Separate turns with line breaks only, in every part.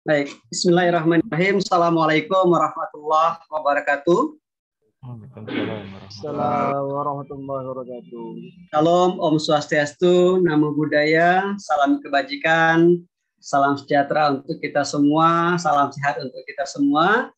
Baik, Bismillahirrahmanirrahim. Assalamualaikum warahmatullahi wabarakatuh.
Assalamualaikum warahmatullahi wabarakatuh.
Shalom, Om Swastiastu, Namo Buddhaya, salam kebajikan, salam sejahtera untuk kita semua, salam sehat untuk kita semua.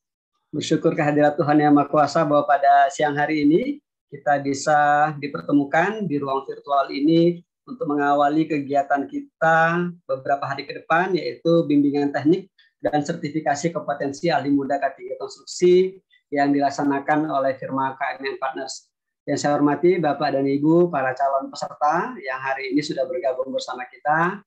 Bersyukur kehadirat Tuhan Yang Maha Kuasa bahwa pada siang hari ini kita bisa dipertemukan di ruang virtual ini untuk mengawali kegiatan kita beberapa hari ke depan, yaitu bimbingan teknik dan sertifikasi kompetensi ahli muda K3 Konstruksi yang dilaksanakan oleh firma KMN Partners. Yang saya hormati Bapak dan Ibu para calon peserta yang hari ini sudah bergabung bersama kita.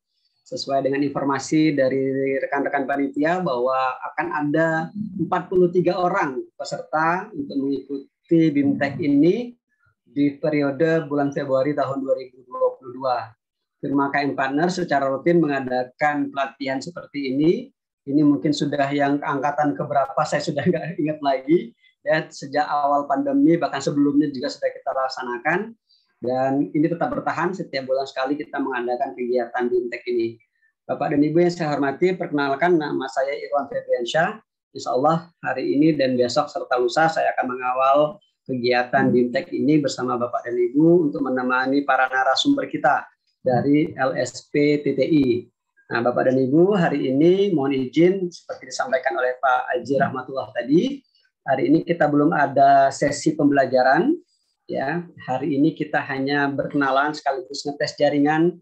Sesuai dengan informasi dari rekan-rekan panitia bahwa akan ada 43 orang peserta untuk mengikuti BIMTEK ini di periode bulan Februari tahun 2022. Firma KM Partners secara rutin mengadakan pelatihan seperti ini. Ini mungkin sudah yang angkatan keberapa, saya sudah nggak ingat lagi. Ya, sejak awal pandemi, bahkan sebelumnya juga sudah kita laksanakan. Dan ini tetap bertahan, setiap bulan sekali kita mengadakan kegiatan BIMTEK ini. Bapak dan Ibu yang saya hormati, perkenalkan nama saya Irwan Febriansyah. Insya Allah hari ini dan besok serta lusa saya akan mengawal kegiatan BIMTEK ini bersama Bapak dan Ibu untuk menemani para narasumber kita dari LSP TTI. Nah, Bapak dan Ibu, hari ini mohon izin seperti disampaikan oleh Pak Aji Rahmatullah tadi, hari ini kita belum ada sesi pembelajaran. Ya, hari ini kita hanya berkenalan sekaligus ngetes jaringan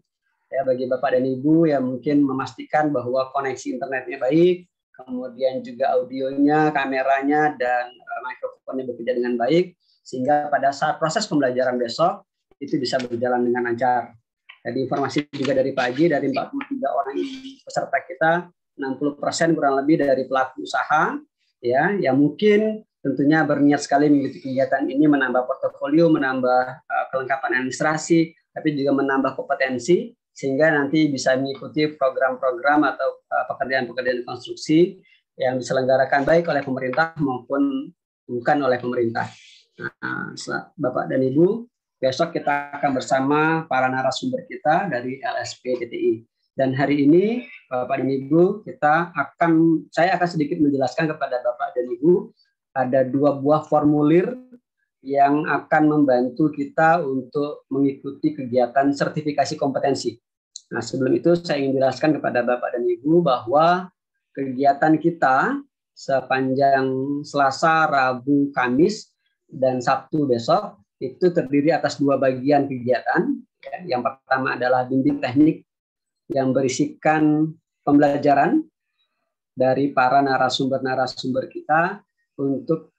ya bagi Bapak dan Ibu yang mungkin memastikan bahwa koneksi internetnya baik, kemudian juga audionya, kameranya, dan mikrofonnya bekerja dengan baik, sehingga pada saat proses pembelajaran besok itu bisa berjalan dengan lancar. Jadi informasi juga dari Pak Haji, dari 43 orang peserta kita, 60% kurang lebih dari pelaku usaha, ya, yang mungkin tentunya berniat sekali mengikuti kegiatan ini, menambah portofolio, menambah kelengkapan administrasi, tapi juga menambah kompetensi, sehingga nanti bisa mengikuti program-program atau pekerjaan-pekerjaan konstruksi yang diselenggarakan baik oleh pemerintah maupun bukan oleh pemerintah. Nah, Bapak dan Ibu, besok kita akan bersama para narasumber kita dari LSP TTI. Dan hari ini, Bapak dan Ibu, saya akan sedikit menjelaskan kepada Bapak dan Ibu, ada 2 buah formulir yang akan membantu kita untuk mengikuti kegiatan sertifikasi kompetensi. Nah, sebelum itu saya ingin jelaskan kepada Bapak dan Ibu bahwa kegiatan kita sepanjang Selasa, Rabu, Kamis, dan Sabtu besok itu terdiri atas 2 bagian kegiatan. Yang pertama adalah bimbing teknik yang berisikan pembelajaran dari para narasumber-narasumber kita untuk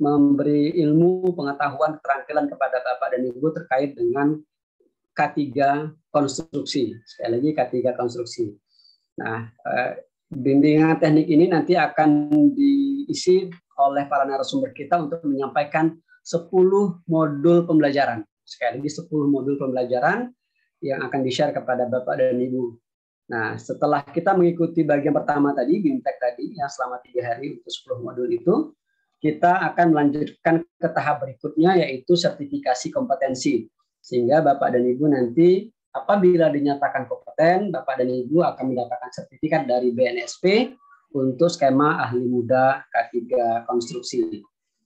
memberi ilmu, pengetahuan, keterampilan kepada Bapak dan Ibu terkait dengan K3 Konstruksi. Sekali lagi K3 Konstruksi. Nah, bimbingan teknik ini nanti akan diisi oleh para narasumber kita untuk menyampaikan 10 modul pembelajaran. Sekali lagi 10 modul pembelajaran yang akan di-share kepada Bapak dan Ibu. Nah, setelah kita mengikuti bagian pertama tadi, BIMTEK tadi, yang selama 3 hari untuk 10 modul itu, kita akan melanjutkan ke tahap berikutnya, yaitu sertifikasi kompetensi. Sehingga Bapak dan Ibu nanti apabila dinyatakan kompeten, Bapak dan Ibu akan mendapatkan sertifikat dari BNSP untuk skema ahli muda K3 Konstruksi.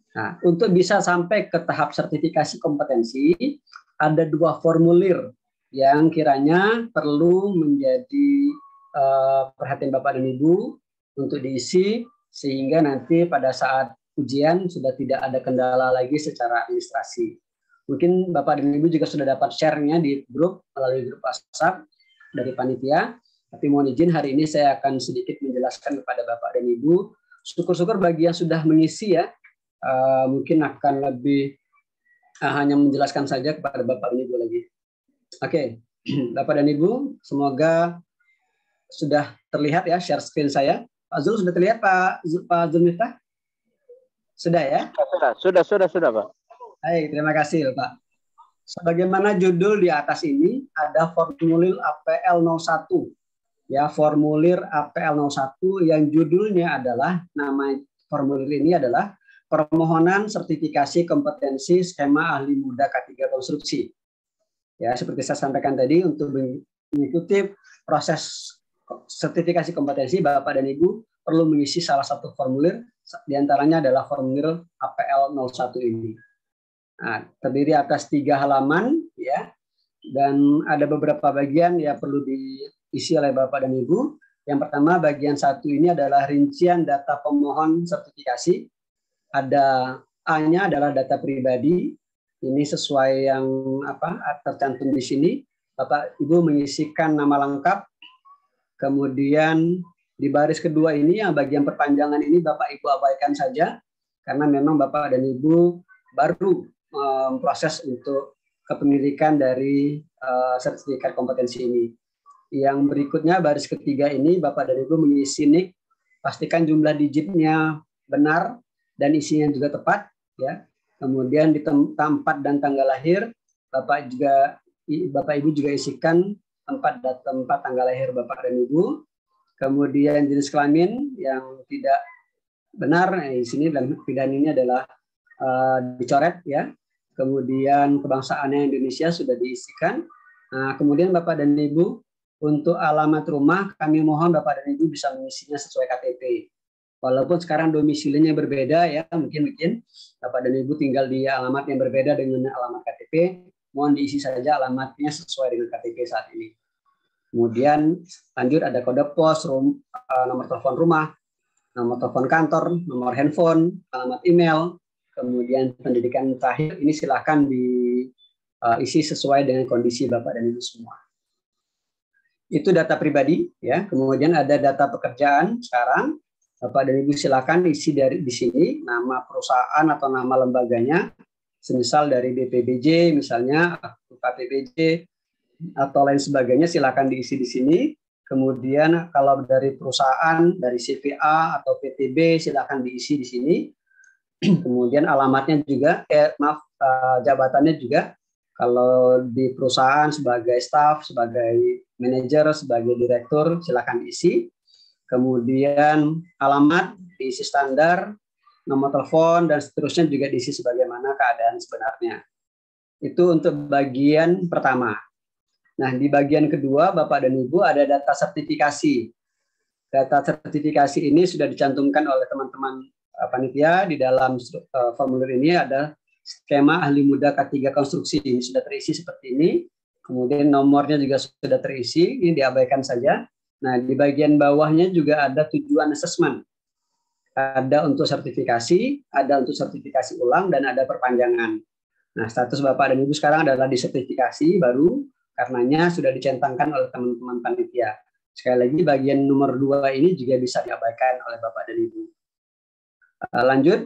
Nah, untuk bisa sampai ke tahap sertifikasi kompetensi, ada 2 formulir yang kiranya perlu menjadi perhatian Bapak dan Ibu untuk diisi, sehingga nanti pada saat ujian sudah tidak ada kendala lagi secara administrasi. Mungkin Bapak dan Ibu juga sudah dapat share-nya di grup, melalui grup WhatsApp dari panitia, tapi mohon izin hari ini saya akan sedikit menjelaskan kepada Bapak dan Ibu. Syukur-syukur bagi yang sudah mengisi ya, mungkin akan lebih hanya menjelaskan saja kepada Bapak dan Ibu lagi. Oke, Bapak dan Ibu, semoga sudah terlihat ya share screen saya. Pak Zul sudah terlihat Pak Zulmiftah? Sudah ya?
Sudah Pak.
Baik, terima kasih Pak. Sebagaimana judul di atas ini ada formulir APL 01. Ya, formulir APL 01 yang judulnya adalah, nama formulir ini adalah permohonan sertifikasi kompetensi skema ahli muda K3 Konstruksi. Ya, seperti saya sampaikan tadi, untuk mengikuti proses sertifikasi kompetensi, Bapak dan Ibu perlu mengisi salah satu formulir, diantaranya adalah formulir APL 01 ini. Nah, terdiri atas 3 halaman, ya, dan ada beberapa bagian yang perlu diisi oleh Bapak dan Ibu. Yang pertama, bagian 1 ini adalah rincian data pemohon sertifikasi. Ada A-nya adalah data pribadi. Ini sesuai yang tercantum di sini. Bapak Ibu mengisikan nama lengkap. Kemudian di baris kedua ini, yang bagian perpanjangan ini Bapak Ibu abaikan saja, karena memang Bapak dan Ibu baru proses untuk kepemilikan dari sertifikat kompetensi ini. Yang berikutnya baris ketiga ini Bapak dan Ibu mengisi NIK, pastikan jumlah digitnya benar dan isinya juga tepat, ya. Kemudian di tempat dan tanggal lahir Bapak Ibu juga isikan tempat tanggal lahir Bapak dan Ibu. Kemudian jenis kelamin yang tidak benar di sini dan ini adalah dicoret, ya. Kemudian kebangsaannya Indonesia sudah diisikan. Nah, kemudian Bapak dan Ibu untuk alamat rumah kami mohon Bapak dan Ibu bisa mengisinya sesuai KTP. Walaupun sekarang domisilinya berbeda, ya, mungkin Bapak dan Ibu tinggal di alamat yang berbeda dengan alamat KTP, mohon diisi saja alamatnya sesuai dengan KTP saat ini. Kemudian lanjut ada kode pos, nomor telepon rumah, nomor telepon kantor, nomor handphone, alamat email. Kemudian pendidikan terakhir ini silakan diisi sesuai dengan kondisi Bapak dan Ibu semua. Itu data pribadi, ya. Kemudian ada data pekerjaan. Sekarang Bapak dan Ibu silakan isi di sini nama perusahaan atau nama lembaganya. Semisal dari BPBJ misalnya, KPBJ atau lain sebagainya, silakan diisi di sini. Kemudian kalau dari perusahaan, dari CVA atau PTB silakan diisi di sini. Kemudian alamatnya juga, jabatannya juga. Kalau di perusahaan sebagai staf, sebagai manajer, sebagai direktur, silakan diisi. Kemudian alamat diisi standar, nomor telepon dan seterusnya juga diisi sebagaimana keadaan sebenarnya. Itu untuk bagian pertama. Nah, di bagian kedua Bapak dan Ibu ada data sertifikasi. Data sertifikasi ini sudah dicantumkan oleh teman-teman panitia. Di dalam formulir ini ada skema ahli muda K3 konstruksi, ini sudah terisi seperti ini. Kemudian nomornya juga sudah terisi, ini diabaikan saja. Nah, di bagian bawahnya juga ada tujuan asesmen. Ada untuk sertifikasi, ada untuk sertifikasi ulang, dan ada perpanjangan. Nah, status Bapak dan Ibu sekarang adalah di sertifikasi baru, karenanya sudah dicentangkan oleh teman-teman panitia. Sekali lagi, bagian nomor 2 ini juga bisa diabaikan oleh Bapak dan Ibu. Lanjut,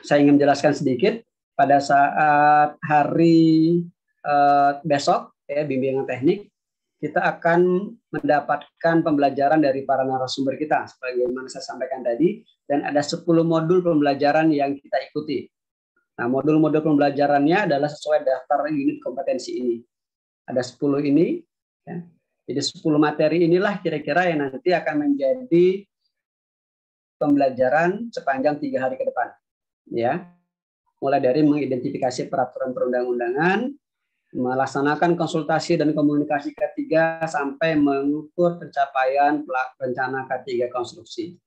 saya ingin menjelaskan sedikit. Pada saat hari besok, ya, bimbingan teknik, kita akan mendapatkan pembelajaran dari para narasumber kita, sebagaimana saya sampaikan tadi, dan ada 10 modul pembelajaran yang kita ikuti. Nah, modul-modul pembelajarannya adalah sesuai daftar unit kompetensi ini. Ada 10 ini, ya. Jadi 10 materi inilah kira-kira yang nanti akan menjadi pembelajaran sepanjang 3 hari ke depan, ya. Mulai dari mengidentifikasi peraturan perundang-undangan, melaksanakan konsultasi dan komunikasi K3 sampai mengukur pencapaian rencana K3 konstruksi.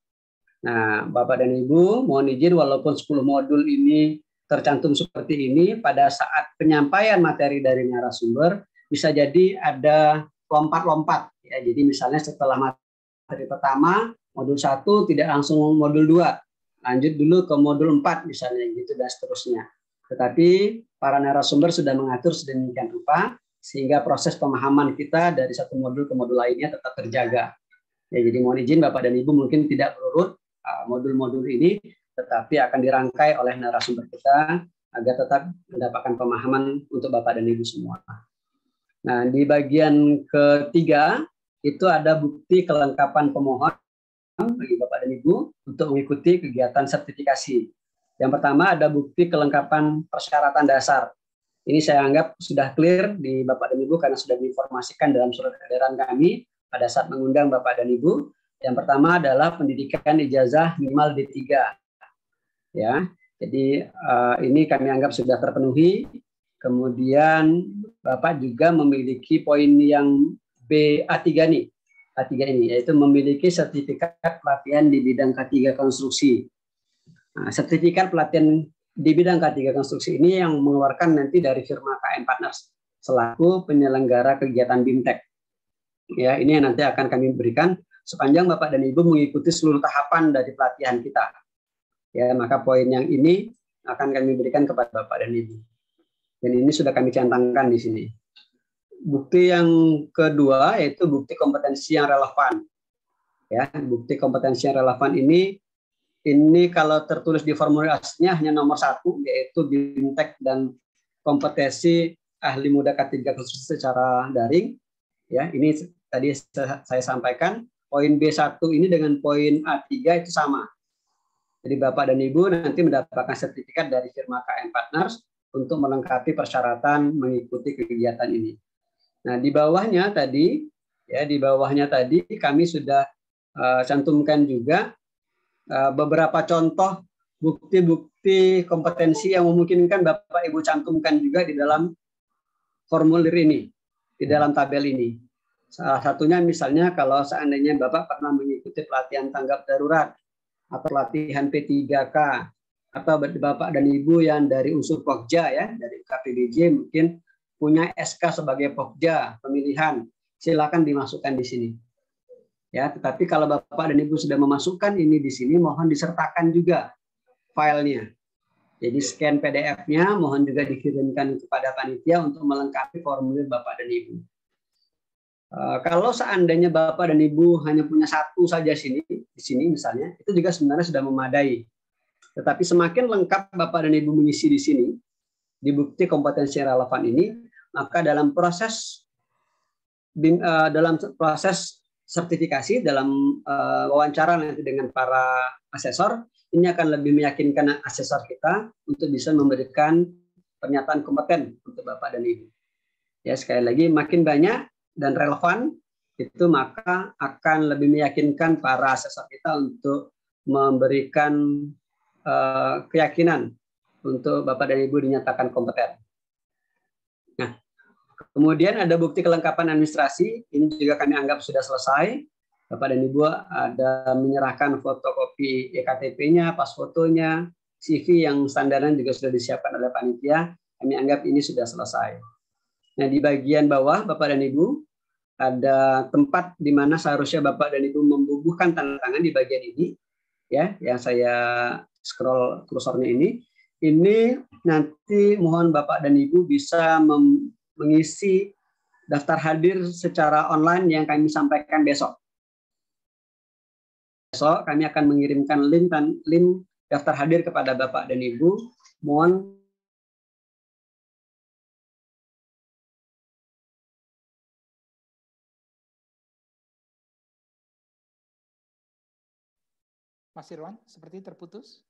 Nah, Bapak dan Ibu, mohon izin walaupun 10 modul ini tercantum seperti ini, pada saat penyampaian materi dari narasumber bisa jadi ada lompat-lompat, ya. Jadi misalnya setelah materi pertama, modul 1 tidak langsung modul 2. Lanjut dulu ke modul 4 misalnya, gitu dan seterusnya. Tetapi para narasumber sudah mengatur sedemikian rupa sehingga proses pemahaman kita dari satu modul ke modul lainnya tetap terjaga. Ya, jadi mohon izin Bapak dan Ibu mungkin tidak berurut modul-modul ini, tetapi akan dirangkai oleh narasumber kita agar tetap mendapatkan pemahaman untuk Bapak dan Ibu semua. Nah, di bagian ketiga itu ada bukti kelengkapan pemohon bagi Bapak dan Ibu untuk mengikuti kegiatan sertifikasi. Yang pertama ada bukti kelengkapan persyaratan dasar. Ini saya anggap sudah clear di Bapak dan Ibu karena sudah diinformasikan dalam surat edaran kami pada saat mengundang Bapak dan Ibu. Yang pertama adalah pendidikan ijazah minimal D3. Ya. Jadi ini kami anggap sudah terpenuhi. Kemudian Bapak juga memiliki poin yang BA3 nih. K3 ini, yaitu memiliki sertifikat pelatihan di bidang K3 konstruksi. Nah, sertifikat pelatihan di bidang K3 konstruksi ini yang mengeluarkan nanti dari firma KM Partners selaku penyelenggara kegiatan BIMTEK. Ya, ini yang nanti akan kami berikan sepanjang Bapak dan Ibu mengikuti seluruh tahapan dari pelatihan kita. Ya, maka poin yang ini akan kami berikan kepada Bapak dan Ibu. Dan ini sudah kami cantumkan di sini. Bukti yang kedua yaitu bukti kompetensi yang relevan. Ya, bukti kompetensi yang relevan ini kalau tertulis di formulir aslinya hanya nomor 1, yaitu BIMTEK dan kompetensi ahli muda K3 konstruksi secara daring. Ya, ini tadi saya sampaikan, poin B1 ini dengan poin A3 itu sama. Jadi Bapak dan Ibu nanti mendapatkan sertifikat dari firma KM Partners untuk melengkapi persyaratan mengikuti kegiatan ini. Nah, di bawahnya tadi kami sudah cantumkan juga beberapa contoh bukti-bukti kompetensi yang memungkinkan Bapak Ibu cantumkan juga di dalam formulir ini, di dalam tabel ini. Salah satunya misalnya kalau seandainya Bapak pernah mengikuti pelatihan tanggap darurat atau pelatihan P3K, atau Bapak dan Ibu yang dari unsur Pokja ya, dari KPBJ mungkin punya SK sebagai Pokja pemilihan, silakan dimasukkan di sini. Ya, tetapi kalau Bapak dan Ibu sudah memasukkan ini di sini, mohon disertakan juga filenya. Jadi scan PDF-nya, mohon juga dikirimkan kepada panitia untuk melengkapi formulir Bapak dan Ibu. Kalau seandainya Bapak dan Ibu hanya punya satu saja di sini misalnya, itu juga sebenarnya sudah memadai. Tetapi semakin lengkap Bapak dan Ibu mengisi di sini, di bukti kompetensi relevan ini, maka dalam proses sertifikasi, dalam wawancara nanti dengan para asesor, ini akan lebih meyakinkan asesor kita untuk bisa memberikan pernyataan kompeten untuk Bapak dan Ibu. Ya, sekali lagi makin banyak dan relevan itu maka akan lebih meyakinkan para asesor kita untuk memberikan keyakinan untuk Bapak dan Ibu dinyatakan kompeten. Nah, kemudian ada bukti kelengkapan administrasi, ini juga kami anggap sudah selesai. Bapak dan Ibu ada menyerahkan fotokopi EKTP-nya, pas fotonya, CV yang standarnya juga sudah disiapkan oleh panitia. Kami anggap ini sudah selesai. Nah, di bagian bawah Bapak dan Ibu ada tempat di mana seharusnya Bapak dan Ibu membubuhkan tanda tangan di bagian ini, ya, yang saya scroll kursornya ini. Ini nanti mohon Bapak dan Ibu bisa mengisi daftar hadir secara online yang kami sampaikan besok. Besok kami akan mengirimkan link daftar hadir kepada Bapak dan Ibu. Mohon
Mas Irwan, seperti terputus.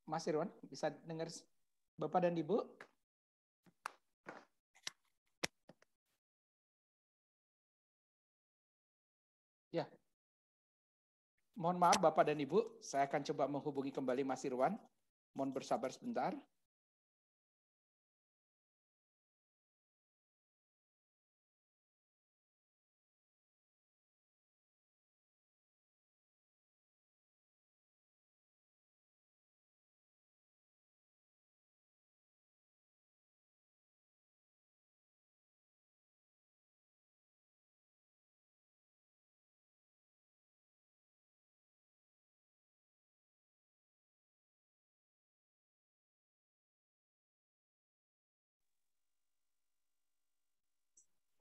Mas Irwan, bisa dengar Bapak dan Ibu? Ya. Mohon maaf Bapak dan Ibu, saya akan coba menghubungi kembali Mas Irwan. Mohon bersabar sebentar.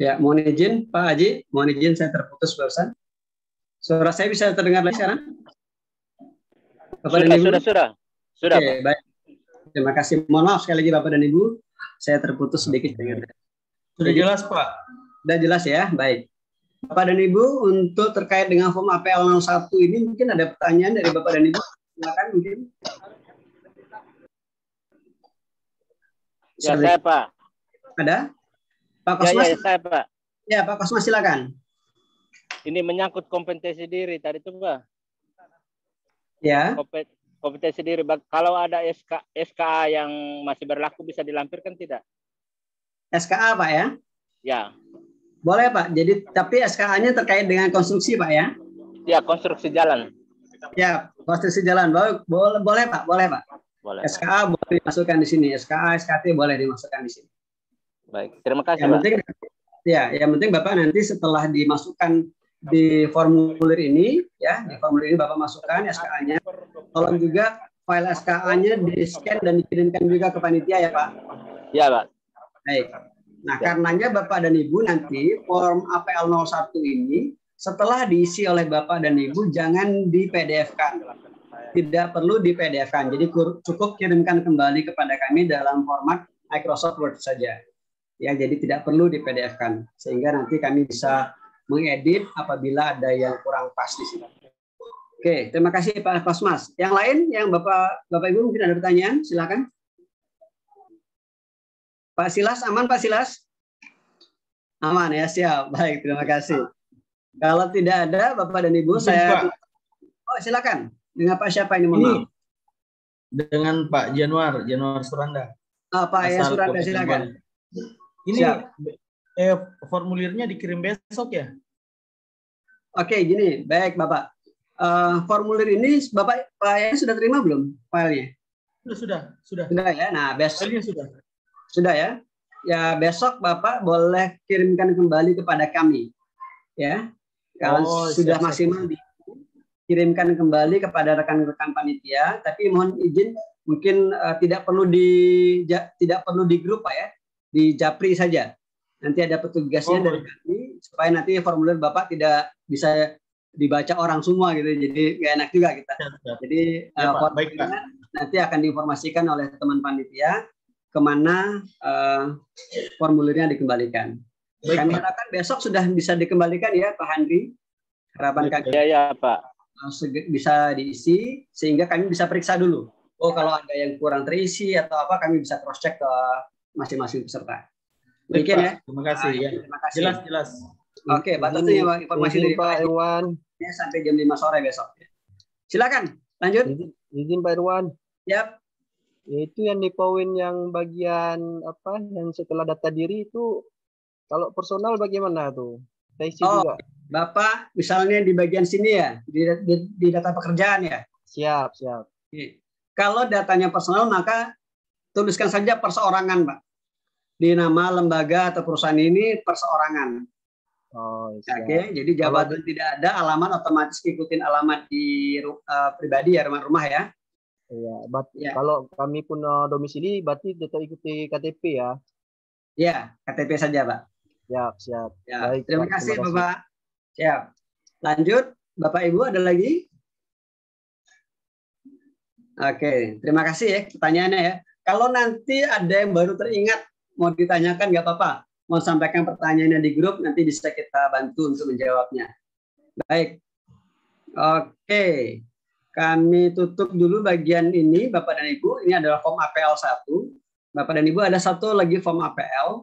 ya, mohon izin Pak Haji, mohon izin saya terputus barusan. Suara saya bisa terdengar lagi sekarang? Bapak dan Ibu?
Sudah.
Oke, baik. Terima kasih. Mohon maaf sekali lagi Bapak dan Ibu, saya terputus sedikit.
Sudah jelas Pak?
Sudah jelas ya, baik. Bapak dan Ibu, untuk terkait dengan form APL 01 ini mungkin ada pertanyaan dari Bapak dan Ibu. Silakan mungkin.
Ya, saya Pak.
Ada? Pak Kosmas?
Ya, saya Pak.
Ya, Pak Kosmas silakan.
Ini menyangkut kompetensi diri tadi itu Pak.
Ya.
Kompetensi diri. Kalau ada SKA yang masih berlaku bisa dilampirkan tidak?
SKA Pak ya?
Ya.
Boleh Pak. Jadi tapi SKA-nya terkait dengan konstruksi Pak ya?
Ya, konstruksi jalan.
Ya, konstruksi jalan. Boleh Pak, boleh Pak.
Boleh.
SKA boleh dimasukkan di sini. SKA, SKT boleh dimasukkan di sini.
Baik, terima kasih
Yang
Pak.
penting, ya, yang penting Bapak nanti setelah dimasukkan di formulir ini, ya, di formulir ini Bapak masukkan SKA-nya. Tolong juga file SKA-nya di-scan dan dikirimkan juga ke panitia ya Pak.
Ya Pak.
Baik. Nah, karenanya Bapak dan Ibu nanti form APL 01 ini setelah diisi oleh Bapak dan Ibu jangan di PDF-kan. Tidak perlu di PDF-kan. Jadi cukup kirimkan kembali kepada kami dalam format Microsoft Word saja. Ya, jadi tidak perlu di PDF-kan. Sehingga nanti kami bisa mengedit apabila ada yang kurang pas di sini. Oke, terima kasih Pak Kosmas. Yang lain yang Bapak Ibu mungkin ada pertanyaan, silakan. Pak Silas, aman Pak Silas? Aman ya, siap. Baik, terima kasih. Kalau tidak ada Bapak dan Ibu, saya... Oh, silakan. Dengan Pak siapa ini? Mohon maaf.
Dengan Pak Januar Suranda.
Pak ya Suranda, silakan.
Ini formulirnya dikirim besok ya?
Oke, gini. Baik, Bapak. Formulir ini Bapak ya sudah terima belum filenya?
Sudah.
Sudah ya. Nah, besok
sudah.
Sudah ya. Ya, besok Bapak boleh kirimkan kembali kepada kami. Ya. Kalau sudah maksimal dikirimkan kembali kepada rekan-rekan panitia, tapi mohon izin mungkin tidak perlu di grup Pak ya. Di Japri saja. Nanti ada petugasnya dari kami supaya nanti formulir Bapak tidak bisa dibaca orang semua gitu. Jadi nggak enak juga kita. Jadi formulirnya nanti akan diinformasikan oleh teman panitia kemana formulirnya dikembalikan. Baik, kami harapkan besok sudah bisa dikembalikan ya Pak Handri. Harapan kami.
Ya Pak.
Bisa diisi sehingga kami bisa periksa dulu. Oh, kalau ada yang kurang terisi atau apa kami bisa cross check ke masing-masing peserta. Demikian ya.
Terima kasih ya.
Terima kasih.
Jelas.
Oke, batasnya Pak informasi dari
Pak Irwan.
Sampai jam 5 sore besok. Silakan, lanjut.
Izin Pak Irwan.
Yap.
Itu yang di poin yang bagian apa yang setelah data diri itu kalau personal bagaimana tuh? Saya isi juga.
Bapak misalnya di bagian sini ya, di data pekerjaan ya.
Siap.
Kalau datanya personal maka tuliskan saja perseorangan, Pak. Di nama lembaga atau perusahaan ini perseorangan. Oke, jadi jabatan tidak ada, alamat otomatis ikutin alamat di pribadi ya, rumah ya.
Iya, kalau kami pun domisili berarti tetap ikuti KTP ya.
Ya, KTP saja, Pak.
Siap.
Ya, baik, terima kasih Bapak. Siap. Lanjut, Bapak Ibu ada lagi? Oke, terima kasih ya pertanyaannya ya. Kalau nanti ada yang baru teringat mau ditanyakan nggak apa-apa. Mau sampaikan pertanyaannya di grup nanti bisa kita bantu untuk menjawabnya. Baik. Oke. Kami tutup dulu bagian ini Bapak dan Ibu. Ini adalah form APL 1. Bapak dan Ibu ada satu lagi form APL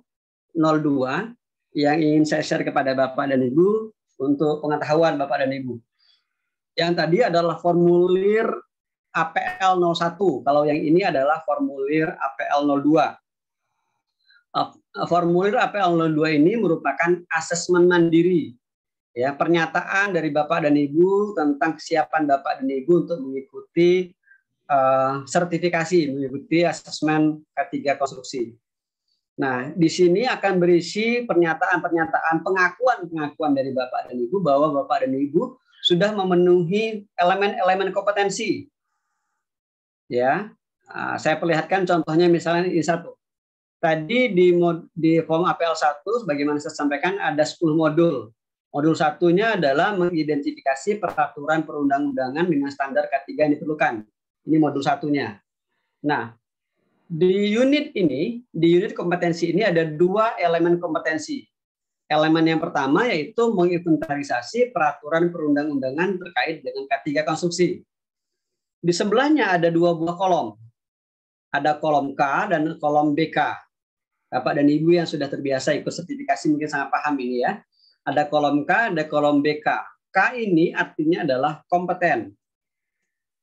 02 yang ingin saya share kepada Bapak dan Ibu untuk pengetahuan Bapak dan Ibu. Yang tadi adalah formulir APL 01. Kalau yang ini adalah formulir APL 02. Formulir APL 02 ini merupakan asesmen mandiri. Ya, pernyataan dari Bapak dan Ibu tentang kesiapan Bapak dan Ibu untuk mengikuti sertifikasi, mengikuti asesmen K3 konstruksi. Nah, di sini akan berisi pernyataan-pernyataan pengakuan dari Bapak dan Ibu bahwa Bapak dan Ibu sudah memenuhi elemen-elemen kompetensi. Ya, saya perlihatkan contohnya misalnya ini satu. Tadi di form APL 1, sebagaimana saya sampaikan ada 10 modul. Modul satunya adalah mengidentifikasi peraturan perundang-undangan dengan standar K3 yang diperlukan. Ini modul satunya. Nah, di unit kompetensi ini ada 2 elemen kompetensi. Elemen yang pertama yaitu menginventarisasi peraturan perundang-undangan terkait dengan K3 konstruksi. Di sebelahnya ada 2 buah kolom. Ada kolom K dan kolom BK. Bapak dan Ibu yang sudah terbiasa ikut sertifikasi mungkin sangat paham ini ya. Ada kolom K, ada kolom BK. K ini artinya adalah kompeten.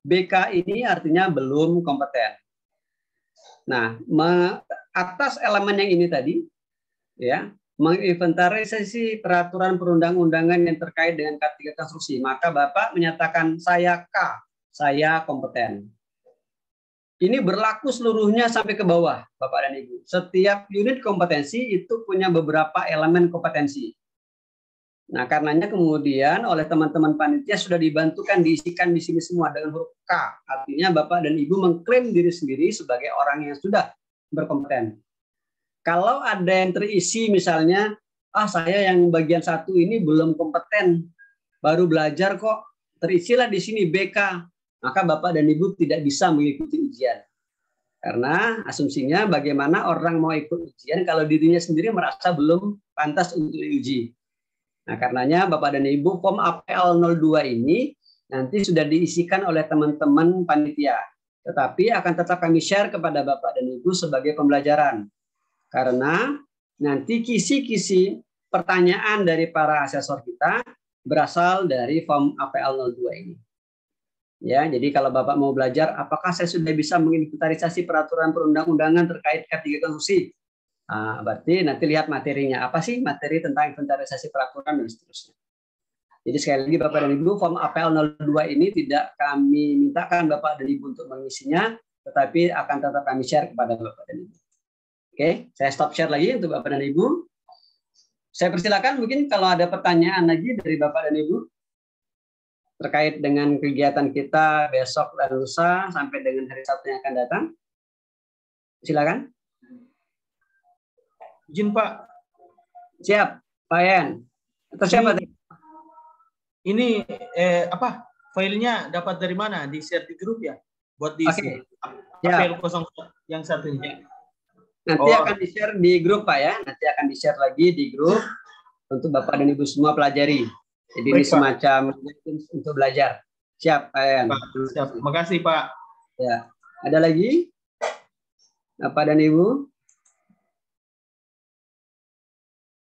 BK ini artinya belum kompeten. Nah, atas elemen yang ini tadi, ya, menginventarisasi peraturan perundang-undangan yang terkait dengan K3 konstruksi, maka Bapak menyatakan saya K, saya kompeten. Ini berlaku seluruhnya sampai ke bawah, Bapak dan Ibu. Setiap unit kompetensi itu punya beberapa elemen kompetensi. Nah, karenanya kemudian oleh teman-teman panitia sudah dibantukan diisikan di sini semua dengan huruf K. Artinya Bapak dan Ibu mengklaim diri sendiri sebagai orang yang sudah berkompeten. Kalau ada yang terisi misalnya, saya yang bagian satu ini belum kompeten, baru belajar kok, terisilah di sini BK. Maka Bapak dan Ibu tidak bisa mengikuti ujian. Karena asumsinya bagaimana orang mau ikut ujian kalau dirinya sendiri merasa belum pantas untuk diuji. Nah, karenanya Bapak dan Ibu form APL 02 ini nanti sudah diisikan oleh teman-teman panitia. Tetapi akan tetap kami share kepada Bapak dan Ibu sebagai pembelajaran. Karena nanti kisi-kisi pertanyaan dari para asesor kita berasal dari form APL 02 ini. Ya, jadi kalau Bapak mau belajar, apakah saya sudah bisa menginventarisasi peraturan perundang-undangan terkait K3 konstruksi? Berarti nanti lihat materinya. Apa sih materi tentang inventarisasi peraturan dan seterusnya. Jadi sekali lagi Bapak dan Ibu, form APL 02 ini tidak kami mintakan Bapak dan Ibu untuk mengisinya, tetapi akan tetap kami share kepada Bapak dan Ibu. Oke, saya stop share lagi untuk Bapak dan Ibu. Saya persilakan mungkin kalau ada pertanyaan lagi dari Bapak dan Ibu terkait dengan kegiatan kita besok dan lusa sampai dengan hari Sabtu yang akan datang. Silakan.
Izin Pak.
Siap, Pak Yan. Atau siapa?
Ini filenya dapat dari mana? Di share di grup ya? Buat diisi. APL 01 yang satu ini.
Nanti akan di-share di grup Pak ya. Nanti akan di-share lagi di grup untuk Bapak dan Ibu semua pelajari. Jadi ini semacam untuk belajar. Siap, Pak Yan.
Siap. Makasih, Pak.
Ya. Ada lagi? Bapak dan Ibu?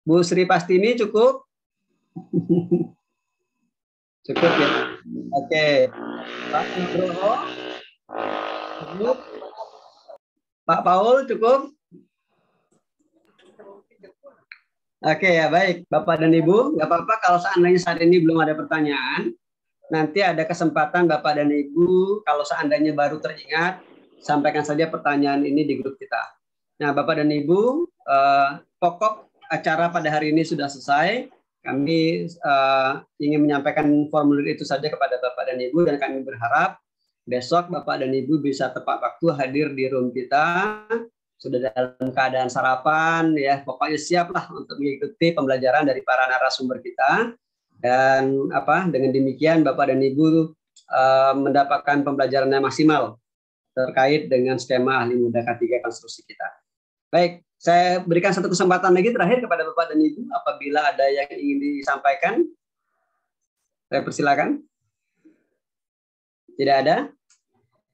Bu Sri Pastini cukup? Cukup ya? Oke. Pak Nugroho? Cukup? Pak Paul cukup? Oke ya, baik Bapak dan Ibu, nggak apa-apa kalau seandainya saat ini belum ada pertanyaan, nanti ada kesempatan Bapak dan Ibu kalau seandainya baru teringat, sampaikan saja pertanyaan ini di grup kita. Nah Bapak dan Ibu, pokok acara pada hari ini sudah selesai. Kami ingin menyampaikan formulir itu saja kepada Bapak dan Ibu dan kami berharap besok Bapak dan Ibu bisa tepat waktu hadir di room kita. Sudah dalam keadaan sarapan, ya pokoknya siaplah untuk mengikuti pembelajaran dari para narasumber kita. Dan dengan demikian Bapak dan Ibu mendapatkan pembelajaran yang maksimal terkait dengan skema ahli muda K3 konstruksi kita. Baik, saya berikan satu kesempatan lagi terakhir kepada Bapak dan Ibu apabila ada yang ingin disampaikan. Saya persilakan. Tidak ada?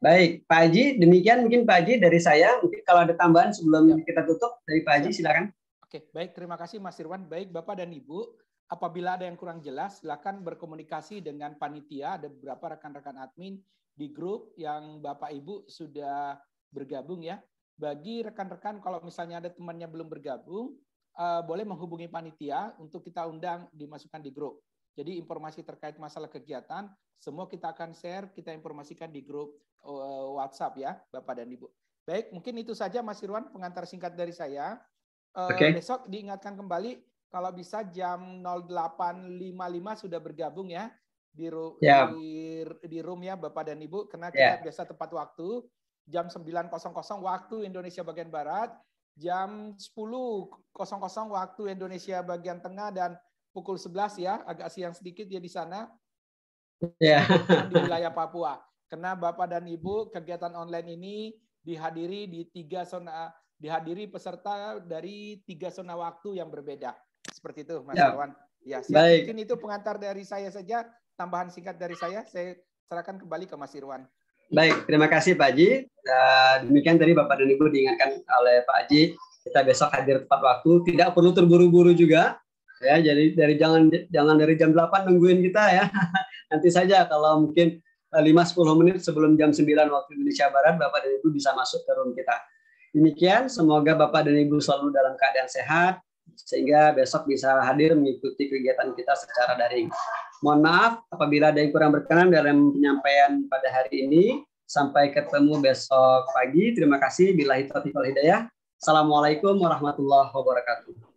Baik, Pak Haji, demikian mungkin Pak Haji dari saya. Mungkin kalau ada tambahan sebelum kita tutup dari Pak Haji, silakan.
Oke, baik, terima kasih Mas Irwan. Baik, Bapak dan Ibu, apabila ada yang kurang jelas, silakan berkomunikasi dengan panitia. Ada beberapa rekan-rekan admin di grup yang Bapak Ibu sudah bergabung ya. Bagi rekan-rekan kalau misalnya ada temannya belum bergabung, boleh menghubungi panitia untuk kita undang dimasukkan di grup. Jadi informasi terkait masalah kegiatan, semua kita akan share, kita informasikan di grup WhatsApp ya, Bapak dan Ibu. Baik, mungkin itu saja Mas Irwan, pengantar singkat dari saya. Besok diingatkan kembali, kalau bisa jam 08.55 sudah bergabung ya, di room ya Bapak dan Ibu, karena kita biasa tepat waktu, jam 9.00 waktu Indonesia bagian Barat, jam 10.00 waktu Indonesia bagian Tengah, dan pukul 11 ya, agak siang sedikit ya di sana, di wilayah Papua. Karena Bapak dan Ibu, kegiatan online ini dihadiri di dihadiri peserta dari 3 zona waktu yang berbeda. Seperti itu, Mas Irwan. Ya, siap. Mungkin itu pengantar dari saya saja, tambahan singkat dari saya serahkan kembali ke Mas Irwan.
Baik, terima kasih Pak Haji. Demikian tadi Bapak dan Ibu diingatkan oleh Pak Haji, kita besok hadir tepat waktu, tidak perlu terburu-buru juga. Ya, jadi jangan dari jam 8 nungguin kita ya. Nanti saja kalau mungkin 5-10 menit sebelum jam 9 waktu Indonesia Barat, Bapak dan Ibu bisa masuk ke room kita. Demikian, semoga Bapak dan Ibu selalu dalam keadaan sehat, sehingga besok bisa hadir mengikuti kegiatan kita secara daring. Mohon maaf apabila ada yang kurang berkenan dalam penyampaian pada hari ini. Sampai ketemu besok pagi. Terima kasih. Billahi taufiq wal hidayah. Assalamualaikum warahmatullahi wabarakatuh.